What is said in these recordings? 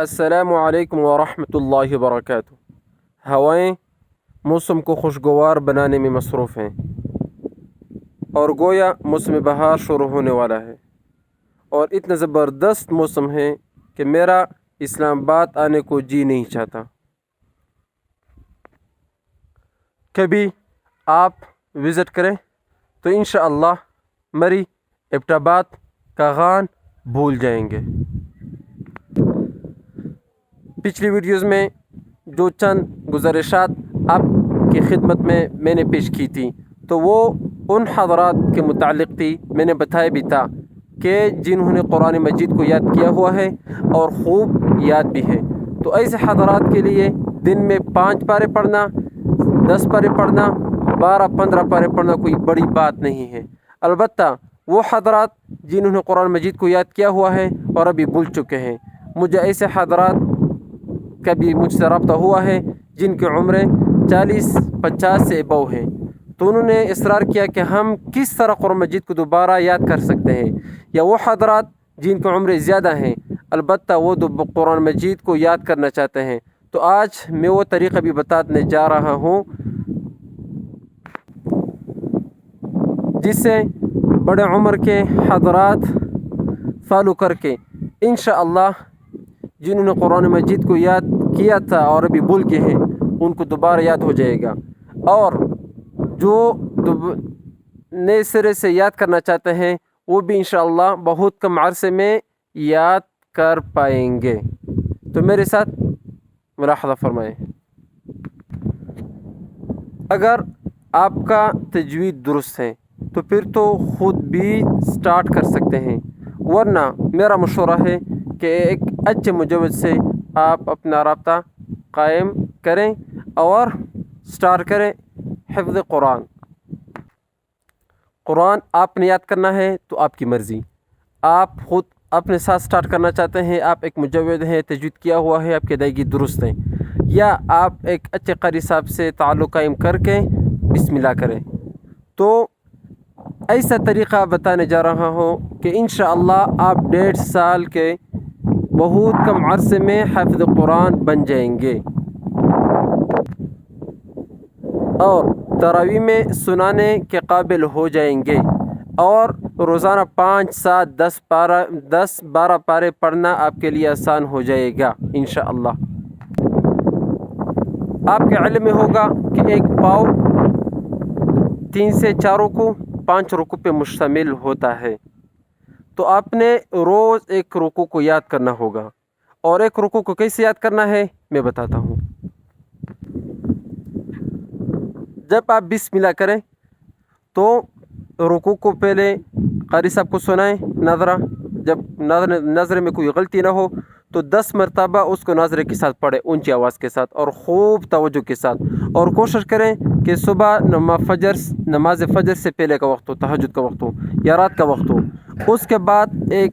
السلام علیکم ورحمۃ اللہ وبرکاتہ۔ ہوائیں موسم کو خوشگوار بنانے میں مصروف ہیں اور گویا موسم بہار شروع ہونے والا ہے، اور اتنا زبردست موسم ہے کہ میرا اسلام آباد آنے کو جی نہیں چاہتا۔ کبھی آپ وزٹ کریں تو انشاءاللہ مری ایبٹ آباد کا غان بھول جائیں گے۔ پچھلی ویڈیوز میں جو چند گزارشات آپ کی خدمت میں نے پیش کی تھی تو وہ ان حضرات کے متعلق تھی، میں نے بتایا بھی تھا کہ جنہوں نے قرآن مجید کو یاد کیا ہوا ہے اور خوب یاد بھی ہے، تو ایسے حضرات کے لیے دن میں 5 پارے پڑھنا، 10 پارے پڑھنا، 12-15 پارے پڑھنا کوئی بڑی بات نہیں ہے۔ البتہ وہ حضرات جنہوں نے قرآن مجید کو یاد کیا ہوا ہے اور ابھی بھول چکے ہیں، مجھے ایسے حضرات کا بھی مجھ سے رابطہ ہوا ہے جن کی عمریں 40-50 سے ابو ہیں، تو انہوں نے اصرار کیا کہ ہم کس طرح قرآن مجید کو دوبارہ یاد کر سکتے ہیں، یا وہ حضرات جن کی عمریں زیادہ ہیں البتہ وہ قرآن مجید کو یاد کرنا چاہتے ہیں، تو آج میں وہ طریقہ بھی بتانے جا رہا ہوں جس سے بڑے عمر کے حضرات فالو کر کے انشاءاللہ جنہوں نے قرآن مجید کو یاد کیا تھا اور ابھی بھول گئے ہیں ان کو دوبارہ یاد ہو جائے گا، اور جو نئے سرے سے یاد کرنا چاہتے ہیں وہ بھی انشاءاللہ بہت کم عرصے میں یاد کر پائیں گے۔ تو میرے ساتھ ملاحظہ فرمائیں۔ اگر آپ کا تجوید درست ہے تو پھر تو خود بھی سٹارٹ کر سکتے ہیں، ورنہ میرا مشورہ ہے کہ ایک اچھے مجود سے آپ اپنا رابطہ قائم کریں اور سٹارٹ کریں حفظ قرآن آپ نے یاد کرنا ہے تو آپ کی مرضی، آپ خود اپنے ساتھ سٹارٹ کرنا چاہتے ہیں، آپ ایک مجود ہیں، تجوید کیا ہوا ہے، آپ کی ادائیگی درست ہے، یا آپ ایک اچھے قاری صاحب سے تعلق قائم کر کے بسم اللہ کریں، تو ایسا طریقہ بتانے جا رہا ہوں کہ انشاءاللہ آپ 1.5 سال کے بہت کم عرصے میں حافظ قرآن بن جائیں گے اور تراویح میں سنانے کے قابل ہو جائیں گے، اور روزانہ 5-7-10-12 پارے پڑھنا آپ کے لیے آسان ہو جائے گا انشاءاللہ۔ آپ کے علم میں ہوگا کہ ایک پاؤ 3 سے 4 رکوع 5 رکوع پہ مشتمل ہوتا ہے، تو آپ نے روز ایک رکوع کو یاد کرنا ہوگا، اور ایک رکوع کو کیسے یاد کرنا ہے میں بتاتا ہوں۔ جب آپ بسم اللہ کریں تو رکوع کو پہلے قاری صاحب کو سنائیں نظرہ، جب نظرے میں کوئی غلطی نہ ہو تو 10 مرتبہ اس کو نظرے کے ساتھ پڑھیں، اونچی آواز کے ساتھ اور خوب توجہ کے ساتھ، اور کوشش کریں کہ صبح نماز فجر سے پہلے کا وقت ہو، تہجد کا وقت ہو یا رات کا وقت ہو، اس کے بعد ایک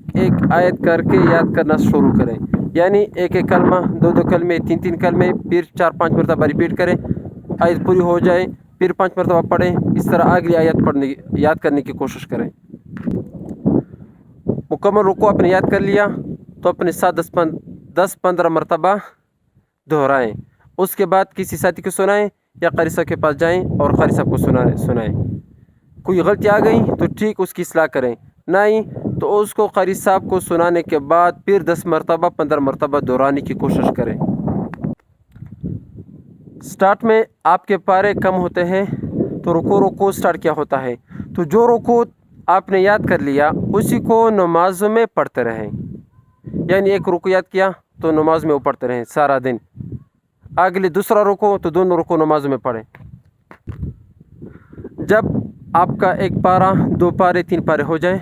آیت کر کے یاد کرنا شروع کریں، یعنی ایک کلمہ، 2 کلمے، 3 کلمے، پھر 4-5 مرتبہ ریپیٹ کریں، آیت پوری ہو جائے پھر 5 مرتبہ پڑھیں، اس طرح اگلی آیت یاد کرنے کی کوشش کریں۔ مکمل رکوع آپ نے یاد کر لیا تو اپنے ساتھ 10-15 مرتبہ دہرائیں، اس کے بعد کسی ساتھی کو سنائیں یا قاری صاحب کے پاس جائیں اور قاری صاحب کو سنائیں۔ کوئی غلطی آ گئی تو ٹھیک اس کی اصلاح کریں، نہیں تو اس کو قاری صاحب کو سنانے کے بعد پھر 10 مرتبہ 15 مرتبہ دہرانے کی کوشش کریں۔ سٹارٹ میں آپ کے پارے کم ہوتے ہیں تو رکوع سٹارٹ کیا ہوتا ہے، تو جو رکوع آپ نے یاد کر لیا اسی کو نمازوں میں پڑھتے رہیں، یعنی ایک رکوع یاد کیا تو نماز میں وہ پڑھتے رہیں سارا دن، اگلے دوسرا رکوع تو دونوں رکوع نمازوں میں پڑھیں۔ جب آپ کا ایک پارہ، 2 پارے، 3 پارے ہو جائیں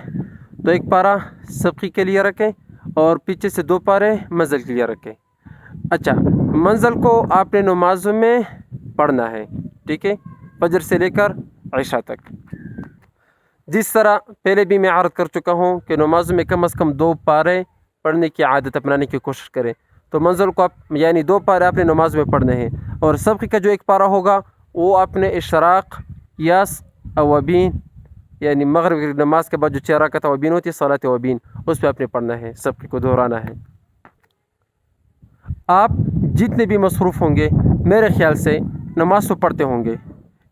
تو ایک پارہ سبقی کے لیے رکھیں اور پیچھے سے 2 پارے منزل کے لیے رکھیں۔ اچھا، منزل کو آپ نے نمازوں میں پڑھنا ہے، ٹھیک ہے، فجر سے لے کر عشاء تک، جس طرح پہلے بھی میں عرض کر چکا ہوں کہ نمازوں میں کم از کم 2 پارے پڑھنے کی عادت اپنانے کی کوشش کریں، تو منزل کو یعنی 2 پارے آپ نے نماز میں پڑھنے ہیں، اور سبقی کا جو ایک پارہ ہوگا وہ آپ نے اشراق یاس اوابین، یعنی مغرب کی نماز کے بعد جو 4 رکعت اوابین ہوتی ہے صلاۃ اوابین، اس پہ آپ نے پڑھنا ہے، سبقی کو دہرانا ہے۔ آپ جتنے بھی مصروف ہوں گے میرے خیال سے نماز تو پڑھتے ہوں گے،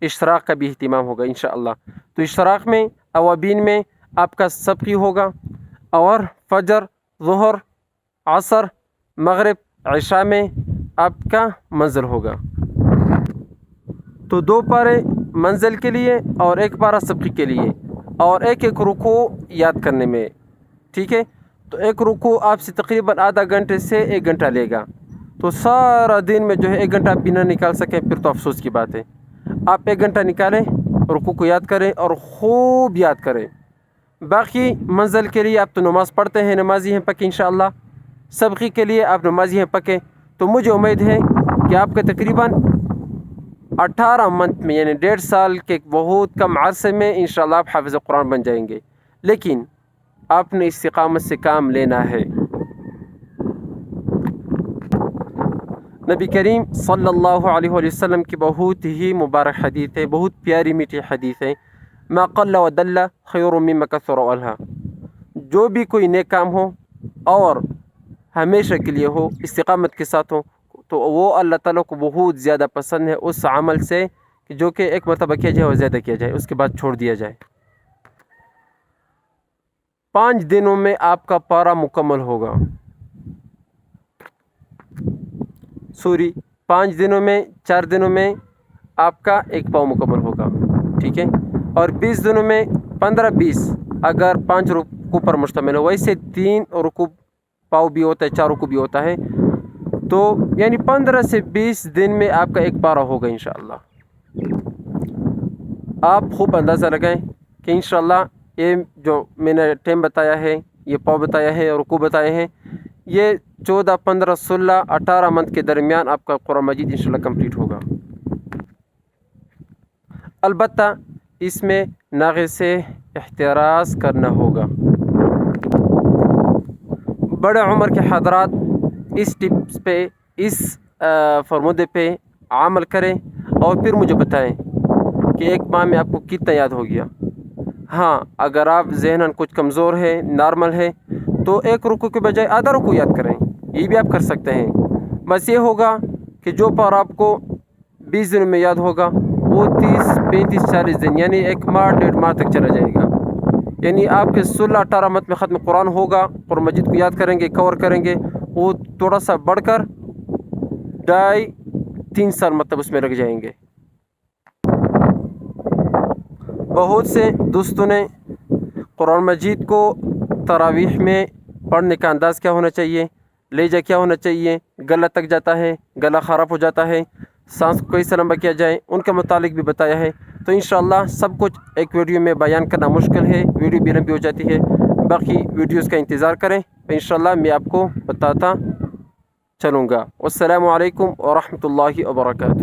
اشراق کا بھی اہتمام ہوگا انشاءاللہ۔ تو اشراق میں اوابین میں آپ کا سبقی ہوگا، اور فجر، ظہر، عصر، مغرب، عشاء میں آپ کا منزل ہوگا۔ تو 2 پارے منزل کے لیے اور 1 پارہ سبقی کے لیے، اور ایک رکوع یاد کرنے میں، ٹھیک ہے؟ تو 1 رکوع آپ سے تقریباً آدھا گھنٹے سے 1 گھنٹہ لے گا۔ تو سارا دن میں جو ہے 1 گھنٹہ آپ بھی نہ نکال سکیں پھر تو افسوس کی بات ہے۔ آپ 1 گھنٹہ نکالیں، رکوع کو یاد کریں اور خوب یاد کریں۔ باقی منزل کے لیے آپ تو نماز پڑھتے ہیں، نمازی ہیں پکے انشاءاللہ۔ سبقی کے لیے آپ نمازی ہیں پکے، تو مجھے امید ہے کہ آپ کا تقریباً 18 منتھ میں، یعنی 1.5 سال کے بہت کم عرصے میں انشاءاللہ آپ حافظ قرآن بن جائیں گے، لیکن آپ نے استقامت سے کام لینا ہے۔ نبی کریم صلی اللہ علیہ وسلم کی بہت ہی مبارک حدیث ہے، بہت پیاری میٹھی حدیث ہے، ما قل و دل خیر مما کثر و الہا۔ جو بھی کوئی نیک کام ہو اور ہمیشہ کے لیے ہو، استقامت کے ساتھ ہو، تو وہ اللہ تعالیٰ کو بہت زیادہ پسند ہے اس عمل سے کہ جو کہ ایک مرتبہ کیا جائے اور زیادہ کیا جائے، اس کے بعد چھوڑ دیا جائے۔ 5 دنوں میں آپ کا پارہ مکمل ہوگا، 5 دنوں میں، 4 دنوں میں آپ کا 1 پاؤ مکمل ہوگا، ٹھیک ہے؟ اور 20 دنوں میں 15-20 اگر 5 رکوع پر مشتمل ہو، ویسے 3 رکوع پاؤ بھی ہوتا ہے، 4 رکوع بھی ہوتا ہے، تو یعنی 15 سے 20 دن میں آپ کا 1 پارہ ہوگا انشاءاللہ۔ آپ خوب اندازہ لگائیں کہ انشاءاللہ یہ جو میں نے ٹائم بتایا ہے، یہ پاؤ بتایا ہے، رکوع بتائے ہیں، یہ 14، 15، 16، 18 منتھ کے درمیان آپ کا قرآن مجید انشاءاللہ کمپلیٹ ہوگا۔ البتہ اس میں ناغے سے احتراز کرنا ہوگا۔ بڑے عمر کے حضرات اس ٹپس پہ، اس فرمودے پہ عمل کریں اور پھر مجھے بتائیں کہ 1 ماہ میں آپ کو کتنا یاد ہو گیا۔ ہاں، اگر آپ ذہناً کچھ کمزور ہے، نارمل ہے، تو 1 رکوع کے بجائے آدھا رکوع یاد کریں، یہ بھی آپ کر سکتے ہیں۔ بس یہ ہوگا کہ جو پارہ آپ کو 20 دنوں میں یاد ہوگا وہ 30، 35، 40 دن یعنی 1 ماہ 1.5 ماہ تک چلا جائے گا۔ یعنی آپ کے 16، 18 منتھ میں ختم قرآن ہوگا، قرآن مجید کو یاد کریں گے، کور کریں گے، وہ تھوڑا سا بڑھ کر 2.5-3 سال مطلب اس میں لگ جائیں گے۔ بہت سے دوستوں نے قرآن مجید کو تراویح میں پڑھنے کا انداز کیا ہونا چاہیے، لہجہ کیا ہونا چاہیے، گلا تک جاتا ہے، گلا خراب ہو جاتا ہے، سانس کو کیسے لمبا کیا جائے، ان کے متعلق بھی بتایا ہے۔ تو انشاءاللہ سب کچھ ایک ویڈیو میں بیان کرنا مشکل ہے، ویڈیو بھی لمبی ہو جاتی ہے۔ باقی ویڈیوز کا انتظار کریں، انشاءاللہ میں آپ کو بتاتا چلوں گا۔ والسلام علیکم ورحمۃ اللہ وبرکاتہ۔